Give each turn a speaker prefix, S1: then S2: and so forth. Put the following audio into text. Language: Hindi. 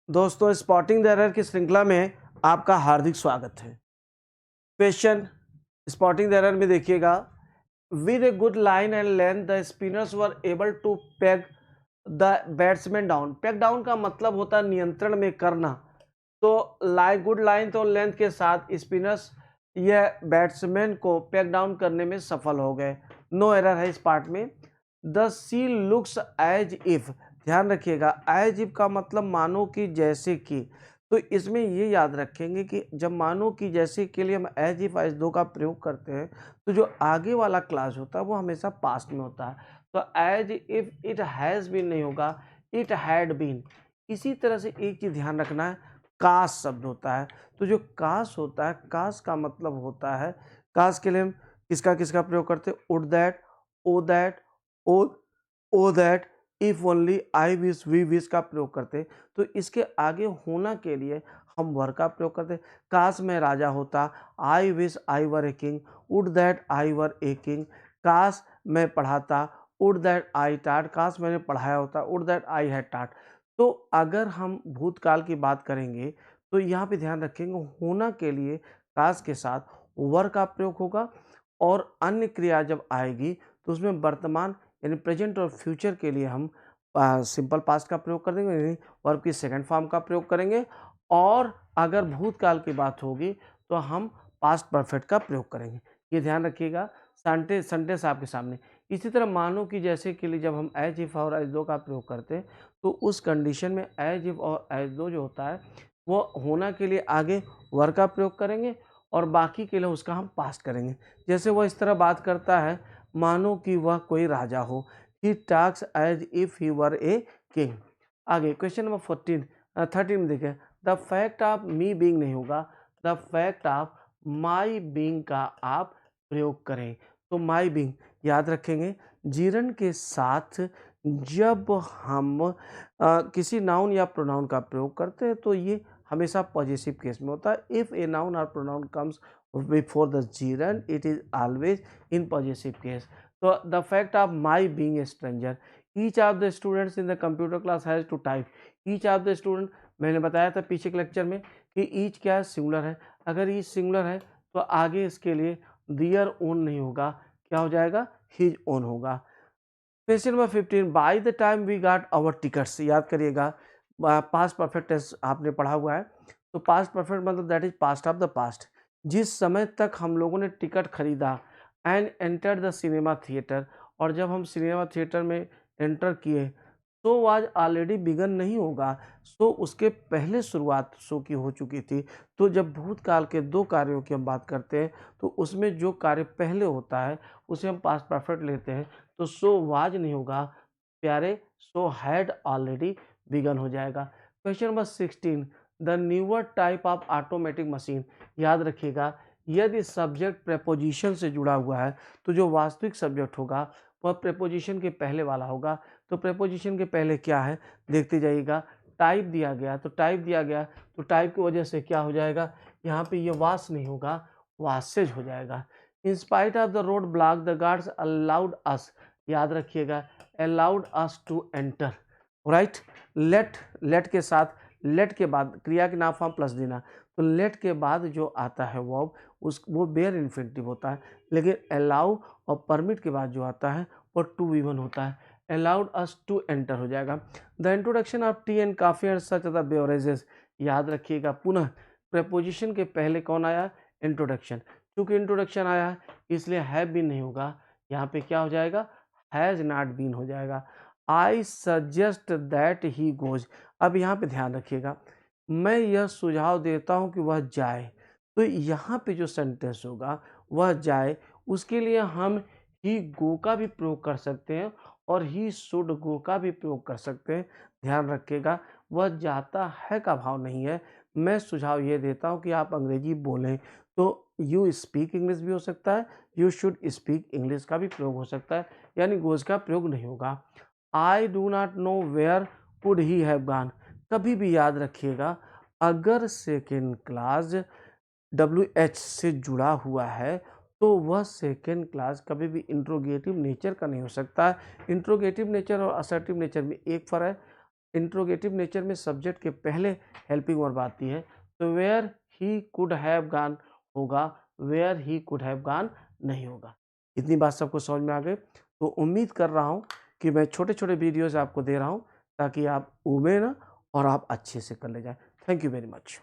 S1: दोस्तों, स्पॉटिंग द एरर की श्रृंखला में आपका हार्दिक स्वागत है। क्वेश्चन स्पॉटिंग द एरर में देखिएगा, with a good line and length the spinners were able to peg the batsman down. Peg down का मतलब होता है नियंत्रण में करना। तो गुड लाइन तो लेंथ के साथ स्पिनर्स यह बैट्समैन को पेग डाउन करने में सफल हो गए। नो एरर है इस पार्ट में। The sea looks as if, ध्यान रखिएगा, एज इफ का मतलब मानो कि जैसे कि। तो इसमें ये याद रखेंगे कि जब मानो कि जैसे के लिए हम एज इफ एज दो का प्रयोग करते हैं तो जो आगे वाला क्लास होता है वो हमेशा पास्ट में होता है। तो as if it has been नहीं होगा, इट हैड बीन। इसी तरह से एक चीज ध्यान रखना है, काश शब्द होता है। तो जो काश होता है, काश का मतलब होता है, काश के लिए हम किसका किसका प्रयोग करते हैं, would that, O that, O O that, if only, I wish, we wish का प्रयोग करते। तो इसके आगे होना के लिए हम वर का प्रयोग करते। काश मैं राजा होता, I wish I were a king, would that I were a king. काश मैं पढ़ाता, वुड दैट आई टाट, काश मैंने पढ़ाया होता, वुड दैट आई हैड टाट। तो अगर हम भूतकाल की बात करेंगे तो यहाँ पे ध्यान रखेंगे होना के लिए काश के साथ वर का प्रयोग होगा, और अन्य क्रिया जब आएगी तो उसमें वर्तमान यानी प्रेजेंट और फ्यूचर के लिए हम सिंपल पास्ट का प्रयोग कर देंगे, यानी वर्ब की सेकंड फॉर्म का प्रयोग करेंगे। और अगर भूतकाल की बात होगी तो हम पास्ट परफेक्ट का प्रयोग करेंगे। ये ध्यान रखिएगा, सेंटेंस आपके सामने। इसी तरह मानो कि जैसे के लिए जब हम एज इफ और एज दो का प्रयोग करते हैं तो उस कंडीशन में एज इफ और एज दो जो होता है वो होना के लिए आगे वर का प्रयोग करेंगे और बाकी के लिए उसका हम पास्ट करेंगे। जैसे वह इस तरह बात करता है मानो कि वह कोई राजा हो, he talks as if he were a king. आगे क्वेश्चन नंबर 13 में देखें, the fact of me being नहीं होगा, the fact of my being का आप प्रयोग करें। तो माई बीइंग याद रखेंगे, जीरन के साथ जब हम किसी नाउन या प्रोनाउन का प्रयोग करते हैं तो ये हमेशा पॉजिटिव केस में होता है। If a noun or pronoun comes before the gerund it is always in positive case. तो the fact of my being a stranger, each of the students in the computer class has to type. Each of the student, मैंने बताया था पीछे के लेक्चर में कि ईच क्या है, सिंगुलर है। अगर ईच सिंगुलर है तो आगे इसके लिए दियर ओन नहीं होगा, क्या हो जाएगा, हिज ओन होगा। Question number 15, by the time we got our tickets, याद करिएगा पास्ट परफेक्ट टेंस आपने पढ़ा हुआ है। तो पास्ट परफेक्ट मतलब that is past of the past. जिस समय तक हम लोगों ने टिकट खरीदा, and enter the cinema theatre, और जब हम सिनेमा थिएटर में एंटर किए, सो वाज ऑलरेडी बिगन नहीं होगा, सो उसके पहले शुरुआत शो की हो चुकी थी। तो जब भूतकाल के दो कार्यों की हम बात करते हैं तो उसमें जो कार्य पहले होता है उसे हम पास्ट परफेक्ट लेते हैं। तो सो वाज नहीं होगा प्यारे, सो हैड ऑलरेडी बिगन हो जाएगा। Question number 16, the newer type of automatic machine, याद रखिएगा यदि सब्जेक्ट प्रेपोजिशन से जुड़ा हुआ है तो जो वास्तविक सब्जेक्ट होगा वह प्रेपोजिशन के पहले वाला होगा। तो प्रेपोजिशन के पहले क्या है देखते जाइएगा, टाइप दिया गया, तो टाइप दिया गया तो टाइप की वजह से क्या हो जाएगा, यहाँ पे ये वास नहीं होगा, वासेज हो जाएगा। In spite of the road block the guards allowed us, याद रखिएगा allowed us to enter, right. Let के साथ, लेट के बाद क्रिया के नाम फॉर्म प्लस देना, तो लेट के बाद जो आता है वो बेयर इन्फिनिटिव होता है। लेकिन अलाउ और परमिट के बाद जो आता है वो टू वी वन होता है, अलाउड अस टू एंटर हो जाएगा। The introduction of T and काफ़ी एंड सच द बेवरेजेस, याद रखिएगा पुनः प्रेपोजिशन के पहले कौन आया, इंट्रोडक्शन। क्योंकि इंट्रोडक्शन आया है इसलिए हैव बीन नहीं होगा, यहाँ पे क्या हो जाएगा, हैज़ नॉट बीन हो जाएगा। I suggest that he goes, अब यहाँ पे ध्यान रखिएगा, मैं यह सुझाव देता हूँ कि वह जाए। तो यहाँ पे जो सेंटेंस होगा वह जाए, उसके लिए हम ही गो का भी प्रयोग कर सकते हैं और ही शुड गो का भी प्रयोग कर सकते हैं। ध्यान रखिएगा वह जाता है का भाव नहीं है। मैं सुझाव ये देता हूँ कि आप अंग्रेजी बोलें, तो यू स्पीक इंग्लिश भी हो सकता है, यू शुड स्पीक इंग्लिश का भी प्रयोग हो सकता है, यानी गोज का प्रयोग नहीं होगा। I do not know where could he have gone, कभी भी याद रखिएगा अगर सेकेंड क्लास WH से जुड़ा हुआ है तो वह सेकेंड क्लास कभी भी इंट्रोगेटिव नेचर का नहीं हो सकता है। इंट्रोगेटिव नेचर और असर्टिव नेचर में एक फ़र्क है। इंट्रोगेटिव नेचर में सब्जेक्ट के पहले हेल्पिंग वर्ब आती है, तो where he could have gone होगा, where he could have gone नहीं होगा। इतनी बात सबको समझ में आ गई। तो उम्मीद कर रहा हूँ कि मैं छोटे छोटे वीडियोज़ आपको दे रहा हूँ ताकि आप उबे ना और आप अच्छे से कर ले जाएं। Thank you very much.